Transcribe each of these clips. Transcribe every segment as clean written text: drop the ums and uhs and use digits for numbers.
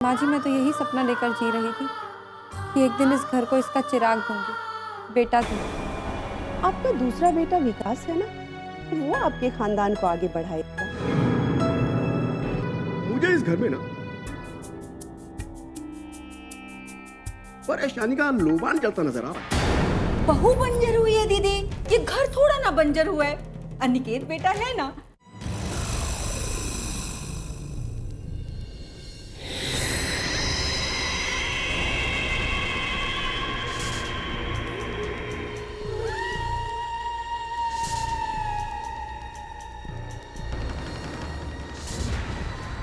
माँ जी, मैं तो यही सपना लेकर जी रही थी कि एक दिन इस घर को इसका चिराग दूंगी, बेटा दूंगी। आपका दूसरा बेटा विकास है ना, वो आपके खानदान को आगे बढ़ाएगा। मुझे इस घर में ना परेशानी का लोबान जलता नजर आ रहा है। बहू बंजर हुई है दीदी, ये घर थोड़ा ना बंजर हुआ है। अनिकेत बेटा है ना।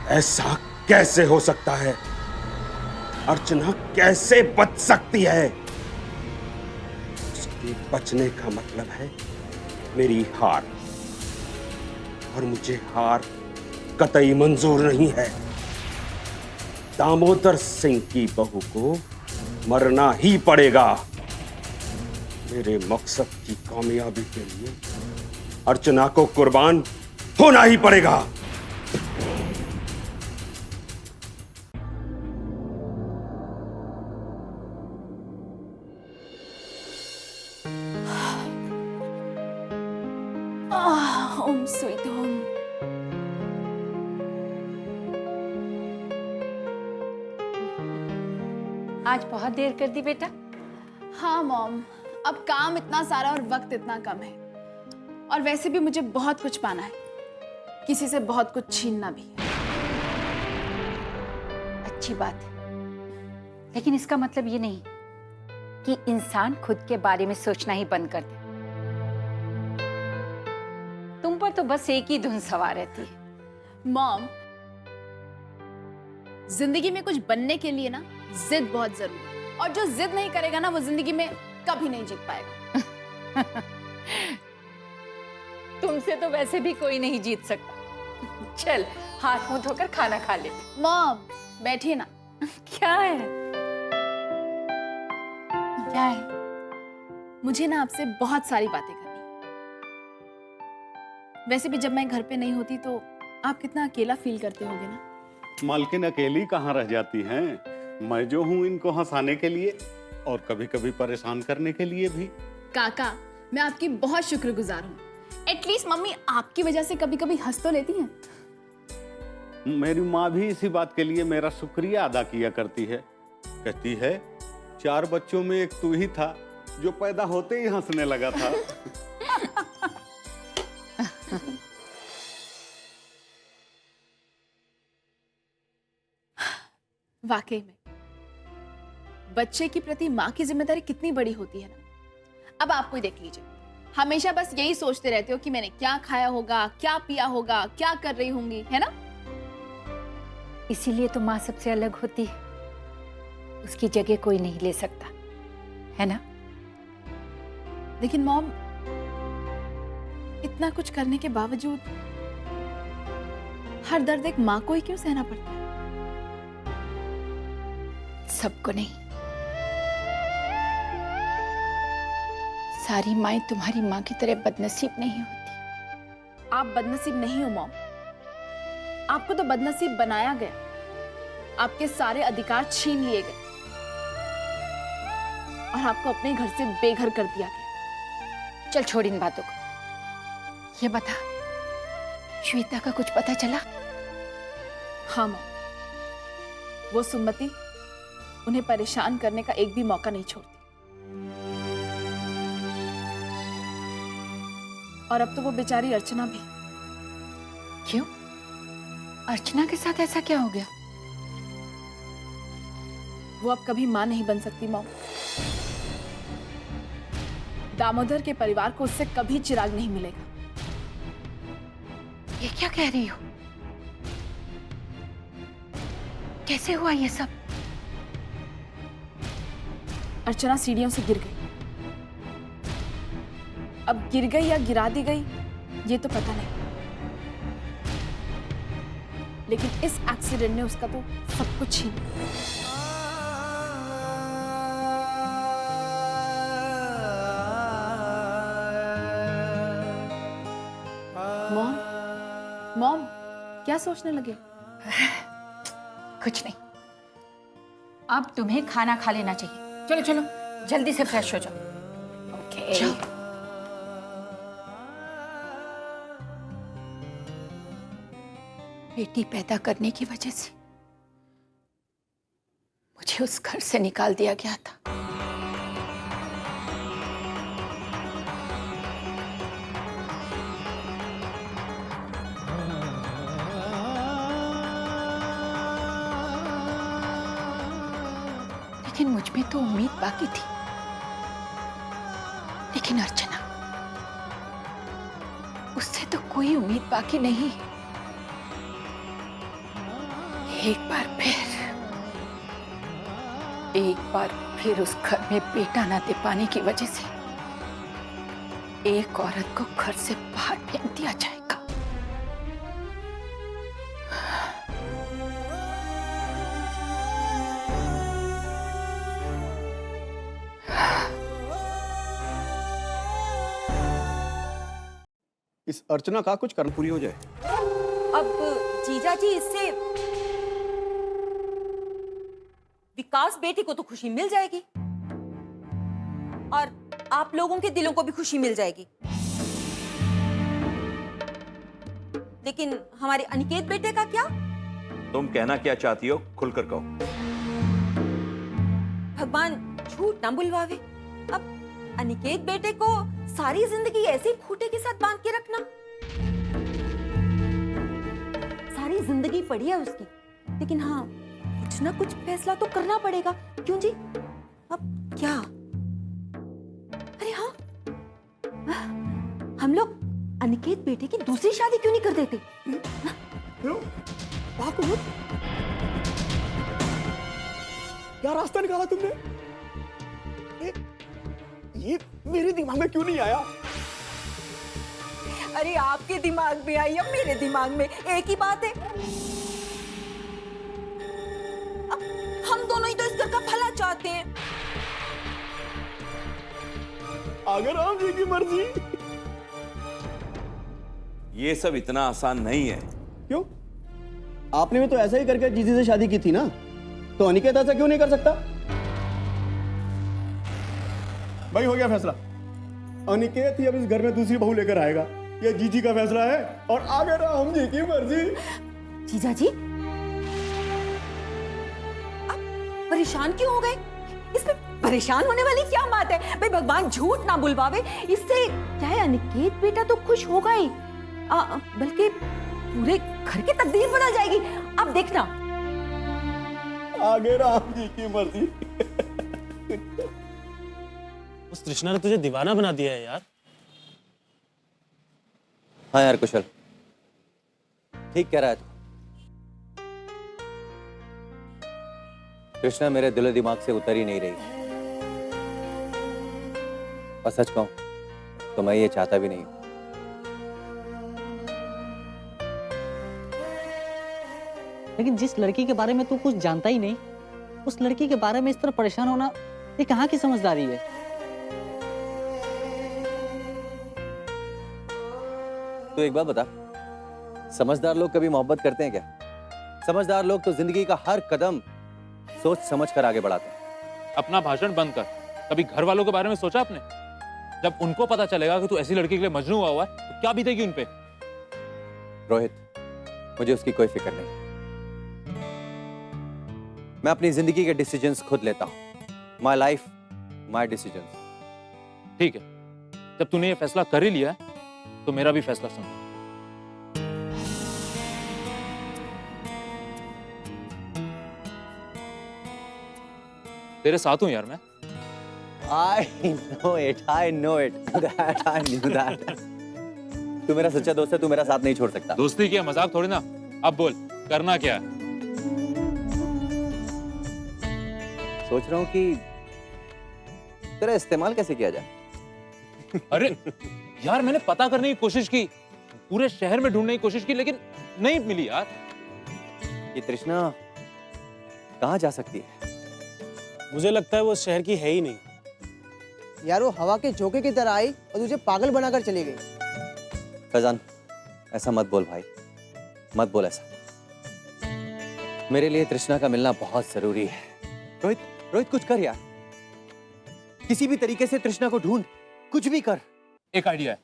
ऐसा कैसे हो सकता है? अर्चना कैसे बच सकती है? उसके बचने का मतलब है मेरी हार, और मुझे हार कतई मंजूर नहीं है। दामोदर सिंह की बहू को मरना ही पड़ेगा। मेरे मकसद की कामयाबी के लिए अर्चना को कुर्बान होना ही पड़ेगा। ओम स्वीट होम। आज बहुत देर कर दी बेटा। हाँ मॉम, अब काम इतना सारा और वक्त इतना कम है, और वैसे भी मुझे बहुत कुछ पाना है, किसी से बहुत कुछ छीनना भी। अच्छी बात है, लेकिन इसका मतलब ये नहीं कि इंसान खुद के बारे में सोचना ही बंद कर दे। तुम पर तो बस एक ही धुन सवार रहती है। मॉम, जिंदगी में कुछ बनने के लिए ना जिद बहुत जरूरी है, और जो जिद नहीं करेगा ना वो जिंदगी में कभी नहीं जीत पाएगा। तुमसे तो वैसे भी कोई नहीं जीत सकता। चल हाथ मुंह धोकर खाना खा ले। मॉम बैठिए ना। क्या है? क्या है? मुझे ना आपसे बहुत सारी बातें करनी। वैसे भी जब मैं घर पे नहीं होती तो आप कितना अकेला फील करते होगे ना। मालकिन अकेली कहाँ रह जाती हैं? मैं जो हूँ इनको हंसाने के लिए और कभी कभी परेशान करने के लिए भी। काका, मैं आपकी बहुत शुक्रगुजार हूँ। एटलीस्ट मम्मी आपकी वजह से कभी कभी हंस तो लेती हैं। मेरी माँ भी इसी बात के लिए मेरा शुक्रिया अदा किया करती है। कहती है 4 बच्चों में एक तू ही था जो पैदा होते ही हंसने लगा था। वाकई में बच्चे के प्रति माँ की जिम्मेदारी कितनी बड़ी होती है ना। अब आपको ही देख लीजिए, हमेशा बस यही सोचते रहते हो कि मैंने क्या खाया होगा, क्या पिया होगा, क्या कर रही होंगी, है ना। इसीलिए तो माँ सबसे अलग होती है, उसकी जगह कोई नहीं ले सकता, है ना। लेकिन मॉम, इतना कुछ करने के बावजूद हर दर्द एक माँ को ही क्यों सहना पड़ता है? सबको नहीं, सारी माएं तुम्हारी माँ की तरह बदनसीब नहीं होती। आप बदनसीब नहीं हो मॉम, आपको तो बदनसीब बनाया गया। आपके सारे अधिकार छीन लिए गए और आपको अपने घर से बेघर कर दिया गया। चल छोड़ इन बातों को। ये बता, श्वेता का कुछ पता चला? हाँ मॉम, वो सुमति उन्हें परेशान करने का एक भी मौका नहीं छोड़ती, और अब तो वो बेचारी अर्चना भी। क्यों? अर्चना के साथ ऐसा क्या हो गया? वो अब कभी मां नहीं बन सकती मॉम। दामोदर के परिवार को उससे कभी चिराग नहीं मिलेगा। ये क्या कह रही हो? कैसे हुआ ये सब? अर्चना सीढ़ियों से गिर गई। अब गिर गई या गिरा दी गई ये तो पता नहीं, लेकिन इस एक्सीडेंट ने उसका तो सब कुछ छीन लिया। मॉम, मॉम क्या सोचने लगे? कुछ नहीं, अब तुम्हें खाना खा लेना चाहिए। चलो चलो जल्दी से फ्रेश हो जाओ। ओके। बेटी पैदा करने की वजह से मुझे उस घर से निकाल दिया गया था। लेकिन मुझ में तो उम्मीद बाकी थी। लेकिन अर्चना, उससे तो कोई उम्मीद बाकी नहीं। एक बार फिर उस घर में बेटा ना दे पाने की वजह से एक औरत को घर से बाहर फेंक दिया जाएगा। इस अर्चना का कुछ कर्म पूरी हो जाए। अब जीजा जी, इससे विकास बेटी को तो खुशी मिल जाएगी और आप लोगों के दिलों को भी खुशी मिल जाएगी, लेकिन हमारे अनिकेत बेटे का क्या? तुम कहना क्या चाहती हो, खुलकर कहो। भगवान झूठ ना बुलवावे। अब अनिकेत बेटे को सारी जिंदगी ऐसे खूंटे के साथ बांध के रखना, सारी जिंदगी पड़ी है उसकी, लेकिन हाँ कुछ ना कुछ फैसला तो करना पड़ेगा। क्यों जी? अब क्या? अरे हाँ, हम लोग अनिकेत बेटे की दूसरी शादी क्यों नहीं कर देते? क्या रास्ता निकाला तुमने? ये मेरे दिमाग में क्यों नहीं आया? अरे आपके दिमाग में आई या मेरे दिमाग में, एक ही बात है। अब हम दोनों ही तो इस घर का भला चाहते हैं। अगर राम जी की मर्जी। ये सब इतना आसान नहीं है। क्यों? आपने भी तो ऐसा ही करके जीजी से शादी की थी ना, तो अनिकेत ऐसा क्यों नहीं कर सकता? भाई हो गया फैसला, अनिकेत ही अब इस घर में दूसरी बहू लेकर आएगा। ये जीजी का फैसला है और आगे राम जी की मर्जी। जीजा जी आप परेशान क्यों हो गए? इसमें परेशान होने वाली क्या बात है? भाई भगवान झूठ ना बुलवावे, इससे क्या है, अनिकेत बेटा तो खुश होगा ही, बल्कि पूरे घर की तकदीर बदल जाएगी। अब देखना, आगे राम जी की मर्जी। उस तृष्णा ने तुझे दीवाना बना दिया है यार। हाँ यार कुशल, ठीक कह रहा है तू। कृष्णा मेरे दिलो दिमाग से उतर ही नहीं रही, और सच कहूं तो मैं ये चाहता भी नहीं हूं। लेकिन जिस लड़की के बारे में तू कुछ जानता ही नहीं, उस लड़की के बारे में इस तरह परेशान होना, ये कहाँ की समझदारी है? तो एक बात बता, समझदार लोग कभी मोहब्बत करते हैं क्या? समझदार लोग तो जिंदगी का हर कदम सोच समझ कर आगे बढ़ाते हैं। अपना भाषण बंद कर। कभी घर वालों के बारे में सोचा आपने? जब उनको पता चलेगा कि तू ऐसी लड़की के लिए मजनू हुआ है तो क्या बीतेगी उन पे? रोहित, मुझे उसकी कोई फिक्र नहीं। मैं अपनी जिंदगी के डिसीजंस खुद लेता हूं। My life, my decisions. ठीक है, जब तूने ये फैसला कर ही लिया है तो मेरा भी फैसला सुन। तेरे साथ हूं यार मैं। I know it, I know it, that I knew that. तू मेरा सच्चा दोस्त है, तू मेरा साथ नहीं छोड़ सकता। दोस्ती किया, मजाक थोड़ी ना। अब बोल, करना क्या है? सोच रहा हूँ कि तेरा इस्तेमाल कैसे किया जाए। अरे यार, मैंने पता करने की कोशिश की, पूरे शहर में ढूंढने की कोशिश की, लेकिन नहीं मिली यार। ये तृष्णा कहाँ जा सकती है? मुझे लगता है वो शहर की है ही नहीं। यार वो हवा के झोंके की तरह आई और तुझे पागल बनाकर चली गई। फैजान, ऐसा मत बोल भाई, मत बोल ऐसा। मेरे लिए तृष्णा का मिलना बहुत जरूरी है। रोहित, रोहित कुछ कर यार, किसी भी तरीके से तृष्णा को ढूंढ, कुछ भी कर। एक आइडिया है,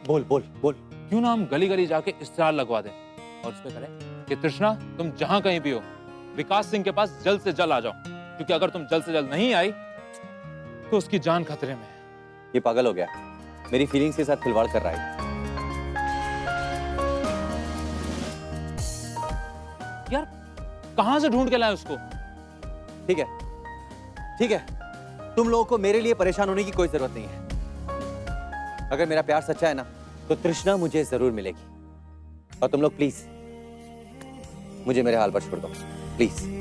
बोल बोल बोल। क्यों ना हम गली गली जाके इश्तेहार लगवा दें और उस पे करें कि तृष्णा तुम जहां कहीं भी हो विकास सिंह के पास जल्द से जल्द आ जाओ, क्योंकि अगर तुम जल्द से जल्द नहीं आई तो उसकी जान खतरे में है। ये पागल हो गया, मेरी फीलिंग्स के साथ खिलवाड़ कर रहा है। यार कहां से ढूंढ के लाए उसको? ठीक है, ठीक है, तुम लोगों को मेरे लिए परेशान होने की कोई जरूरत नहीं है। अगर मेरा प्यार सच्चा है ना, तो तृष्णा मुझे जरूर मिलेगी। और तुम लोग प्लीज मुझे मेरे हाल पर छोड़ दो, please.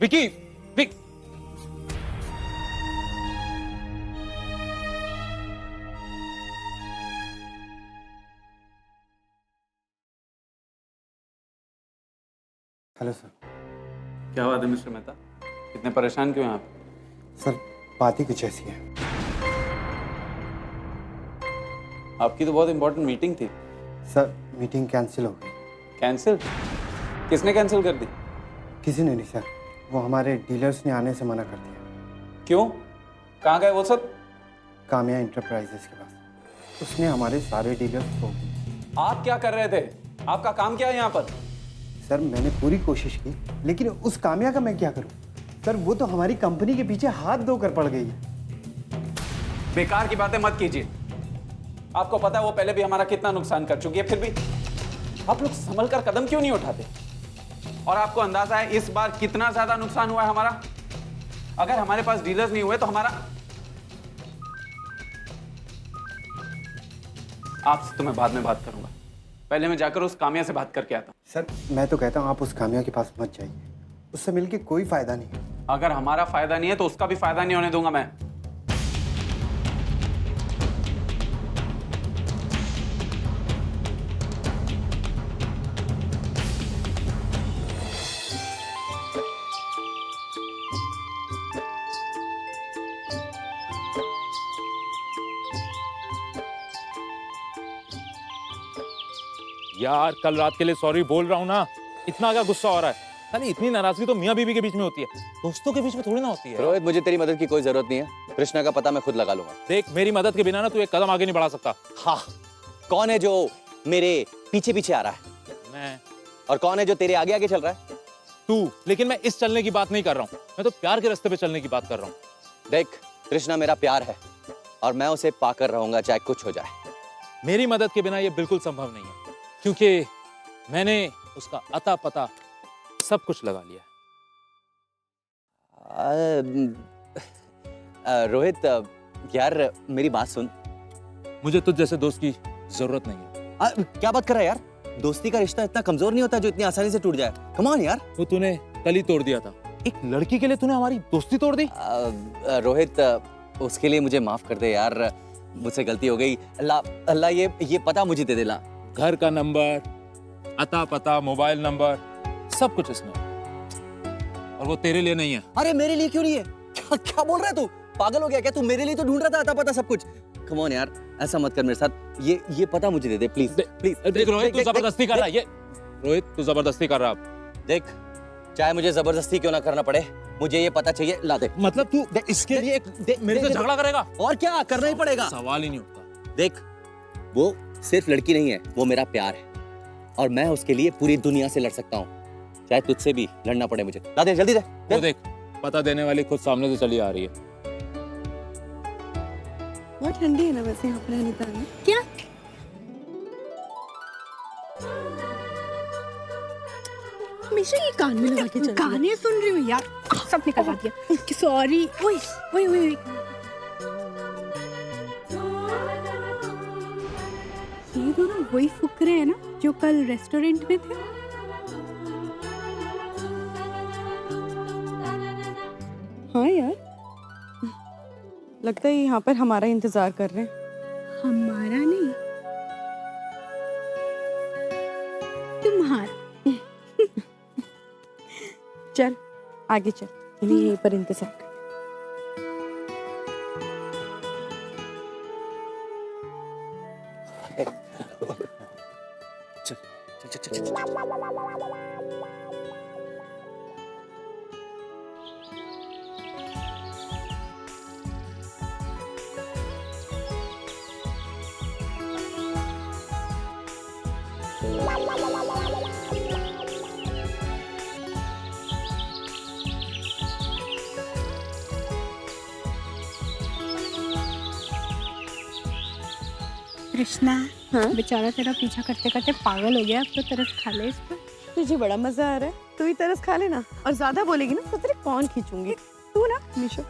Vicky, Vick hello sir. क्या बात है मिस्टर मेहता, इतने परेशान क्यों हैं आप? सर बात ही कुछ ऐसी है। आपकी तो बहुत इंपॉर्टेंट मीटिंग थी। सर मीटिंग कैंसिल हो गई। कैंसिल? किसने कैंसिल कर दी? किसी ने नहीं सर, वो हमारे डीलर्स ने आने से मना कर दिया। क्यों? कहाँ गए वो सब? कामिया इंटरप्राइजेस के पास। उसने हमारे सारे डीलर्स को। आप क्या कर रहे थे? आपका काम क्या है यहाँ पर? सर मैंने पूरी कोशिश की, लेकिन उस कामिया का मैं क्या करूं? सर वो तो हमारी कंपनी के पीछे हाथ धोकर पड़ गई है। बेकार की बातें मत कीजिए। आपको पता है वो पहले भी हमारा कितना नुकसान कर चुकी है, फिर भी आप लोग संभल कर कदम क्यों नहीं उठाते? और आपको अंदाजा है इस बार कितना ज्यादा नुकसान हुआ है हमारा? अगर हमारे पास डीलर्स नहीं हुए तो हमारा। आपसे तो मैं बाद में बात करूंगा, पहले मैं जाकर उस कामिया से बात करके आता हूं। सर मैं तो कहता हूं आप उस कामिया के पास मत जाइए, उससे मिलके कोई फायदा नहीं। अगर हमारा फायदा नहीं है तो उसका भी फायदा नहीं होने दूंगा मैं। यार कल रात के लिए सॉरी बोल रहा हूँ ना, इतना क्या गुस्सा हो रहा है? अरे इतनी नाराजगी तो मियां बीवी के बीच में होती है, दोस्तों के बीच में थोड़ी ना होती है। रोहित मुझे तेरी मदद की कोई जरूरत नहीं है, कृष्णा का पता मैं खुद लगा लूंगा। देख मेरी मदद के बिना ना तू एक कदम आगे नहीं बढ़ा सकता। हाँ, कौन है जो मेरे पीछे पीछे आ रहा है? मैं। और कौन है जो तेरे आगे आगे चल रहा है? तू। लेकिन मैं इस चलने की बात नहीं कर रहा हूँ, मैं तो प्यार के रास्ते पे चलने की बात कर रहा हूँ। देख कृष्णा मेरा प्यार है और मैं उसे पाकर रहूंगा चाहे कुछ हो जाए। मेरी मदद के बिना ये बिल्कुल संभव नहीं है, क्योंकि मैंने उसका अता पता सब कुछ लगा लिया। रोहित यार मेरी बात सुन, मुझे तुझ जैसे दोस्त की जरूरत नहीं है। क्या बात कर रहा है यार? दोस्ती का रिश्ता इतना कमजोर नहीं होता जो इतनी आसानी से टूट जाए। कम ऑन यार। वो तूने कल ही तोड़ दिया था, एक लड़की के लिए तूने हमारी दोस्ती तोड़ दी। रोहित उसके लिए मुझे माफ कर दे यार, मुझसे गलती हो गई। अल्लाह अल्लाह ये पता मुझे दे देना। घर का नंबर, अता पता, मोबाइल नंबर, सब कुछ इसमें, और वो तेरे लिए नहीं है। अरे मेरे लिए क्यों नहीं है? क्या बोल रहा है तू? पागल हो गया क्या? तू मेरे लिए तो ढूंढ रहा था अता पता सब कुछ। कम ऑन यार, ऐसा मत कर मेरे साथ। ये पता मुझे दे दे प्लीज प्लीज। देख रोहित तू जबरदस्ती कर रहा है, ये रोहित तू जबरदस्ती कर रहा है। देख चाहे मुझे जबरदस्ती क्यों ना करना पड़े, मुझे ये पता चाहिए। ला दे। मतलब तू इसके लिए मेरे से झगड़ा करेगा? और क्या करना ही पड़ेगा, सवाल ही नहीं उठता। देख वो सिर्फ लड़की नहीं है, वो मेरा प्यार है और मैं उसके लिए पूरी दुनिया से लड़ सकता हूँ, चाहे तुझसे भी लड़ना पड़े मुझे। ला दे जल्दी दे। वो देख पता देने वाली खुद सामने से चली आ रही है। बहुत ठंडी है ना वैसे यहाँ पर नैनीताल में। क्या? हमेशा ये कान में लगा के चलती है। गाने सुन रही हूँ यार, सब निकलवा दिया। सॉरी। ओए ओए ओए, ये दोनों वही फुकरे हैं ना जो कल रेस्टोरेंट में थे? हाँ यार, लगता है यहाँ पर हमारा इंतजार कर रहे हैं। हमारा नहीं, तुम्हारा। चल आगे चल, इन्हें यहीं पर इंतजार कर। चल चल चल चल चल। कृष्णा, बेचारा तेरा पीछा करते करते पागल हो गया, अब तो तरस खा ले इस पर। तुझे बड़ा मजा आ रहा है, तू ही तरस खा लेना। और ज्यादा बोलेगी ना तो तेरे कौन खींचूंगी, तू ना निशो।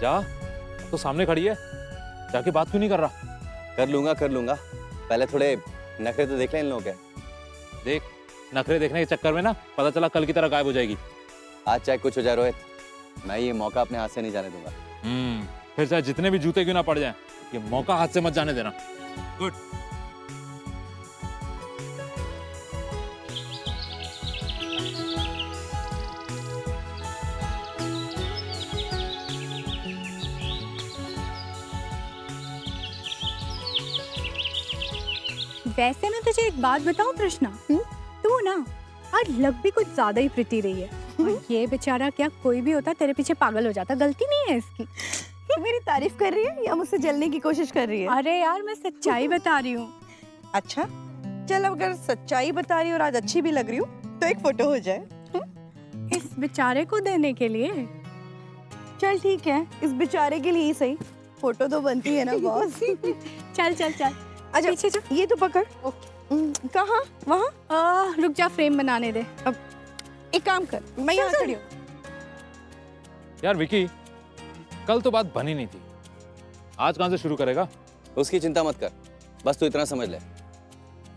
जा, तो सामने खड़ी है, जाके बात क्यों नहीं कर रहा? कर लूंगा। पहले थोड़े नखरे तो देख ले इन लोगों के। देख, नखरे देखने के चक्कर में ना पता चला कल की तरह गायब हो जाएगी। आज चाहे कुछ हो जाए रोहित, मैं ये मौका अपने हाथ से नहीं जाने दूंगा। फिर चाहे जितने भी जूते क्यों ना पड़ जाएं, ये मौका हाथ से मत जाने देना। गुड। वैसे मैं तुझे एक बात बताऊं कृष्णा, तू ना आज लग भी कुछ ज्यादा ही प्रीति रही है। और ये बेचारा क्या कोई भी होता तेरे पीछे पागल हो जाता, गलती नहीं है इसकी। मेरी तारीफ कर रही है या मुझसे जलने की कोशिश कर रही है? अरे यार मैं सच्चाई बता रही हूँ। अच्छा चल, अगर सच्चाई बता रही हो और आज अच्छी भी लग रही हूँ तो एक फोटो हो जाए इस बेचारे को देने के लिए। चल ठीक है, इस बेचारे के लिए ही सही, फोटो तो बनती है ना बॉस। चल चल चल, अच्छा पीछे जा। ये तो पकड़। कहाँ? वहाँ? रुक जा, फ्रेम बनाने दे। अब एक काम कर, मैं यहाँ खड़ी हूँ। यार विकी, कल तो बात बनी नहीं थी, आज कहां से शुरू करेगा? उसकी चिंता मत कर, बस तू इतना समझ ले,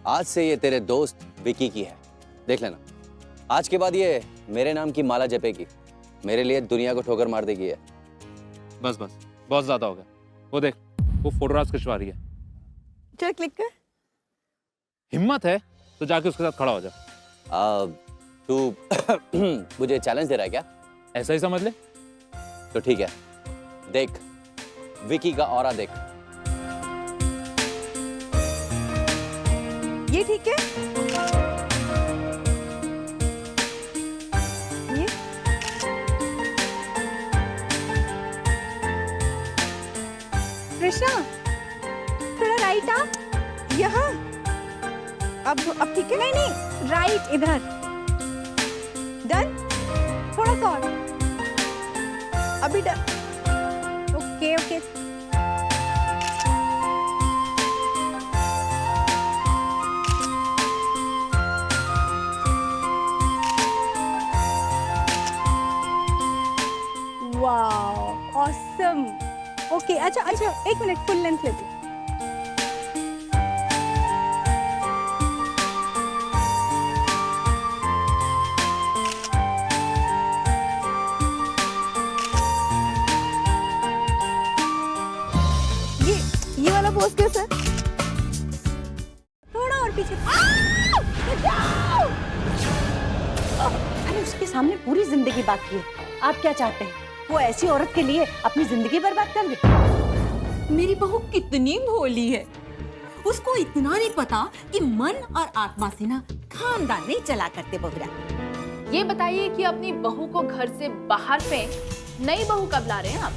आज से ये तेरे दोस्त विकी की है। देख लेना, आज के बाद ये मेरे नाम की माला जपेगी, मेरे लिए दुनिया को ठोकर मार देगी है। बस बस, बहुत ज्यादा हो गया। वो देख, वो फोटोग्राफ्स खिंचवा रही है। चल क्लिक कर। हिम्मत है तो जाके उसके साथ खड़ा हो जा। तू मुझे चैलेंज दे रहा है क्या? ऐसा ही समझ ले। तो ठीक है, देख विकी का ऑरा देख। ये ठीक है? ये कृष्णा, थोड़ा राइट आ। यहाँ अब ठीक है? नहीं, राइट इधर। डन? थोड़ा सा और। अभी done. Okay okay. Wow, awesome. Okay, अच्छा अच्छा, एक मिनट, फुल लेंथ लेती हूँ। ये वाला पोज कैसा है? थोड़ा और पीछे। अरे उसके सामने पूरी जिंदगी बाकी है, आप क्या चाहते हैं? वो ऐसी औरत के लिए अपनी जिंदगी बर्बाद कर दे? मेरी बहू कितनी भोली है, उसको इतना नहीं पता कि मन और आत्मा से ना खानदान नहीं चला करते बहुरा। ये बताइए कि अपनी बहू को घर से बाहर फेंक नई बहू कब ला रहे हैं आप?